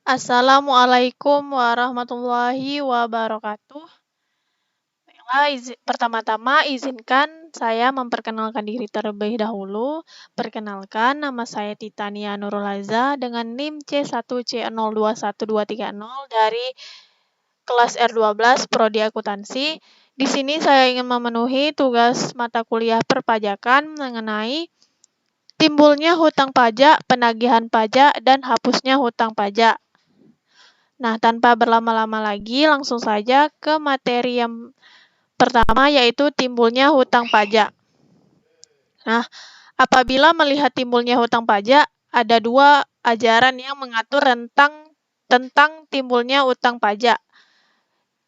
Assalamualaikum warahmatullahi wabarakatuh. Baiklah, pertama-tama izinkan saya memperkenalkan diri terlebih dahulu. Perkenalkan, nama saya Titania Nurul Aza dengan NIM C1C021230 dari kelas R12 Prodi Akuntansi. Di sini saya ingin memenuhi tugas mata kuliah perpajakan mengenai timbulnya hutang pajak, penagihan pajak, dan hapusnya hutang pajak. Nah, tanpa berlama-lama lagi, langsung saja ke materi yang pertama, yaitu timbulnya hutang pajak. Nah, apabila melihat timbulnya hutang pajak, ada dua ajaran yang mengatur tentang timbulnya hutang pajak.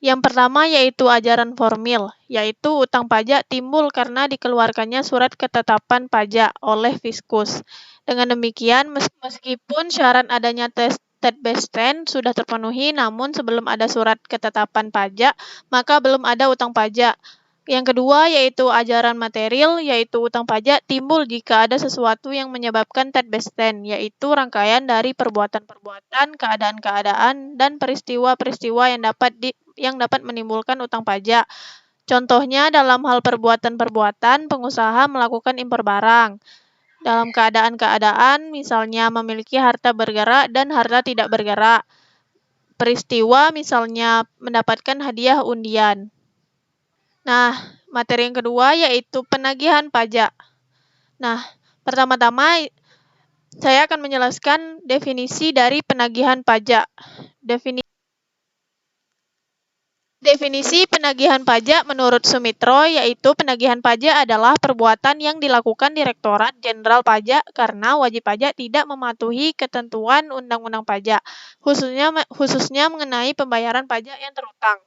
Yang pertama yaitu ajaran formil, yaitu hutang pajak timbul karena dikeluarkannya surat ketetapan pajak oleh Fiskus. Dengan demikian, meskipun syarat adanya state based rent sudah terpenuhi, namun sebelum ada surat ketetapan pajak, maka belum ada utang pajak. Yang kedua yaitu ajaran material, yaitu utang pajak timbul jika ada sesuatu yang menyebabkan state based rent, yaitu rangkaian dari perbuatan-perbuatan, keadaan-keadaan, dan peristiwa-peristiwa yang dapat menimbulkan utang pajak. Contohnya dalam hal perbuatan-perbuatan, pengusaha melakukan impor barang. Dalam keadaan-keadaan, misalnya memiliki harta bergerak dan harta tidak bergerak. Peristiwa misalnya mendapatkan hadiah undian. Nah, materi yang kedua yaitu penagihan pajak. Nah, pertama-tama saya akan menjelaskan definisi dari penagihan pajak. Definisi penagihan pajak menurut Sumitro yaitu penagihan pajak adalah perbuatan yang dilakukan Direktorat Jenderal Pajak karena wajib pajak tidak mematuhi ketentuan Undang-Undang Pajak, khususnya mengenai pembayaran pajak yang terutang.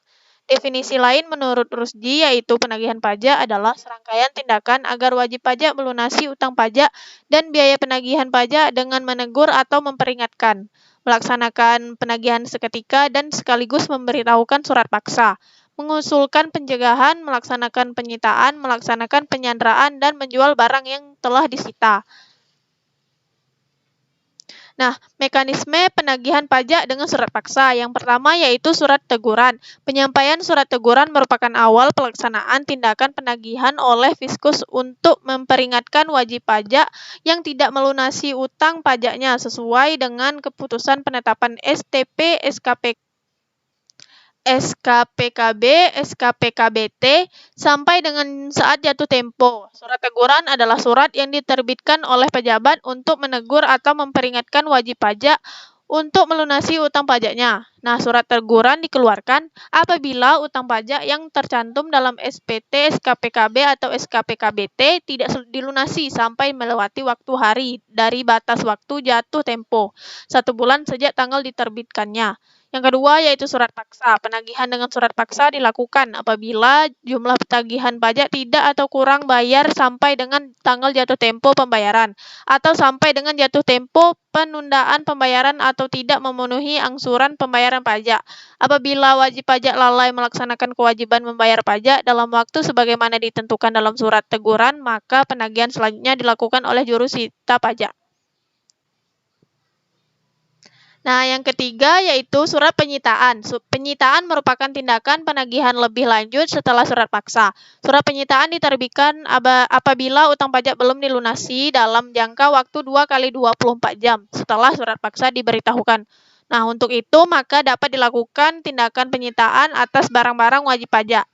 Definisi lain menurut Rusdi yaitu penagihan pajak adalah serangkaian tindakan agar wajib pajak melunasi utang pajak dan biaya penagihan pajak dengan menegur atau memperingatkan, melaksanakan penagihan seketika dan sekaligus memberitahukan surat paksa, mengusulkan pencegahan, melaksanakan penyitaan, melaksanakan penyanderaan, dan menjual barang yang telah disita. Nah, mekanisme penagihan pajak dengan surat paksa. Yang pertama yaitu surat teguran. Penyampaian surat teguran merupakan awal pelaksanaan tindakan penagihan oleh Fiskus untuk memperingatkan wajib pajak yang tidak melunasi utang pajaknya sesuai dengan keputusan penetapan STP, SKPKB, SKPKBT, sampai dengan saat jatuh tempo. Surat teguran adalah surat yang diterbitkan oleh pejabat untuk menegur atau memperingatkan wajib pajak untuk melunasi utang pajaknya. Nah, surat teguran dikeluarkan apabila utang pajak yang tercantum dalam SPT, SKPKB, atau SKPKBT tidak dilunasi sampai melewati waktu hari dari batas waktu jatuh tempo, 1 bulan sejak tanggal diterbitkannya. Yang kedua yaitu surat paksa. Penagihan dengan surat paksa dilakukan apabila jumlah tagihan pajak tidak atau kurang bayar sampai dengan tanggal jatuh tempo pembayaran, atau sampai dengan jatuh tempo penundaan pembayaran atau tidak memenuhi angsuran pembayaran pajak. Apabila wajib pajak lalai melaksanakan kewajiban membayar pajak dalam waktu sebagaimana ditentukan dalam surat teguran, maka penagihan selanjutnya dilakukan oleh jurusita pajak. Nah, yang ketiga yaitu surat penyitaan. Penyitaan merupakan tindakan penagihan lebih lanjut setelah surat paksa. Surat penyitaan diterbitkan apabila utang pajak belum dilunasi dalam jangka waktu 2 kali 24 jam setelah surat paksa diberitahukan. Nah, untuk itu maka dapat dilakukan tindakan penyitaan atas barang-barang wajib pajak.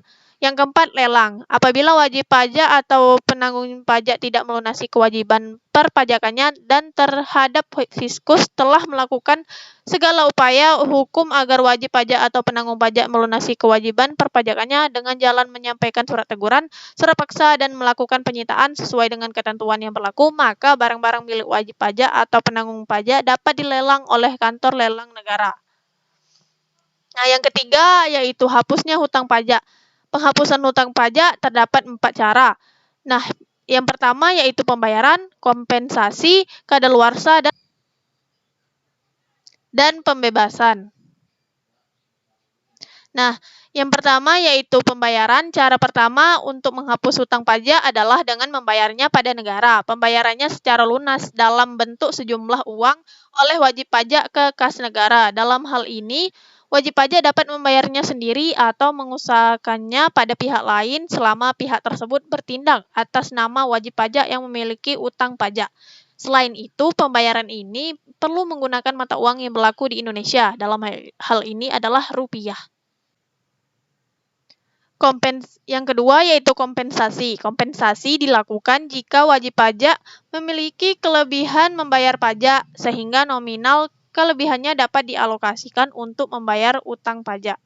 Yang keempat, lelang. Apabila wajib pajak atau penanggung pajak tidak melunasi kewajiban perpajakannya dan terhadap Fiskus telah melakukan segala upaya hukum agar wajib pajak atau penanggung pajak melunasi kewajiban perpajakannya dengan jalan menyampaikan surat teguran, surat paksa, dan melakukan penyitaan sesuai dengan ketentuan yang berlaku, maka barang-barang milik wajib pajak atau penanggung pajak dapat dilelang oleh kantor lelang negara. Nah, yang ketiga yaitu hapusnya hutang pajak. Penghapusan hutang pajak terdapat 4 cara. Nah, yang pertama yaitu pembayaran, kompensasi, kadaluarsa, dan pembebasan. Nah, yang pertama yaitu pembayaran. Cara pertama untuk menghapus hutang pajak adalah dengan membayarnya pada negara. Pembayarannya secara lunas dalam bentuk sejumlah uang oleh wajib pajak ke kas negara. Dalam hal ini, wajib pajak dapat membayarnya sendiri atau mengusahakannya pada pihak lain selama pihak tersebut bertindak atas nama wajib pajak yang memiliki utang pajak. Selain itu, pembayaran ini perlu menggunakan mata uang yang berlaku di Indonesia. Dalam hal ini adalah rupiah. Yang kedua yaitu kompensasi. Kompensasi dilakukan jika wajib pajak memiliki kelebihan membayar pajak, sehingga nominal kelebihannya dapat dialokasikan untuk membayar utang pajak.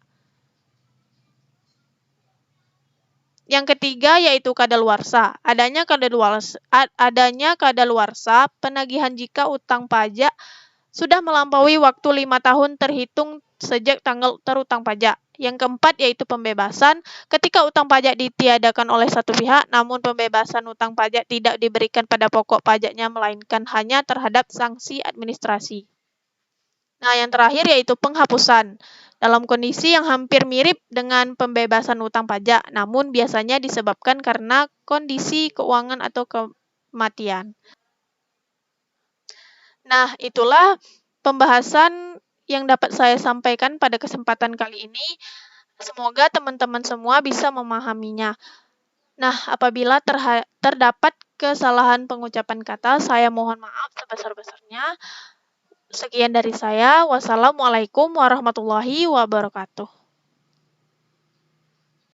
Yang ketiga yaitu kadaluarsa. Adanya kadaluarsa penagihan jika utang pajak sudah melampaui waktu 5 tahun terhitung sejak tanggal terutang pajak. Yang keempat yaitu pembebasan. Ketika utang pajak ditiadakan oleh satu pihak, namun pembebasan utang pajak tidak diberikan pada pokok pajaknya, melainkan hanya terhadap sanksi administrasi. Nah, yang terakhir yaitu penghapusan. Dalam kondisi yang hampir mirip dengan pembebasan utang pajak, namun biasanya disebabkan karena kondisi keuangan atau kematian. Nah, itulah pembahasan yang dapat saya sampaikan pada kesempatan kali ini. Semoga teman-teman semua bisa memahaminya. Nah, apabila terdapat kesalahan pengucapan kata, saya mohon maaf sebesar-besarnya. Sekian dari saya. Wassalamualaikum warahmatullahi wabarakatuh.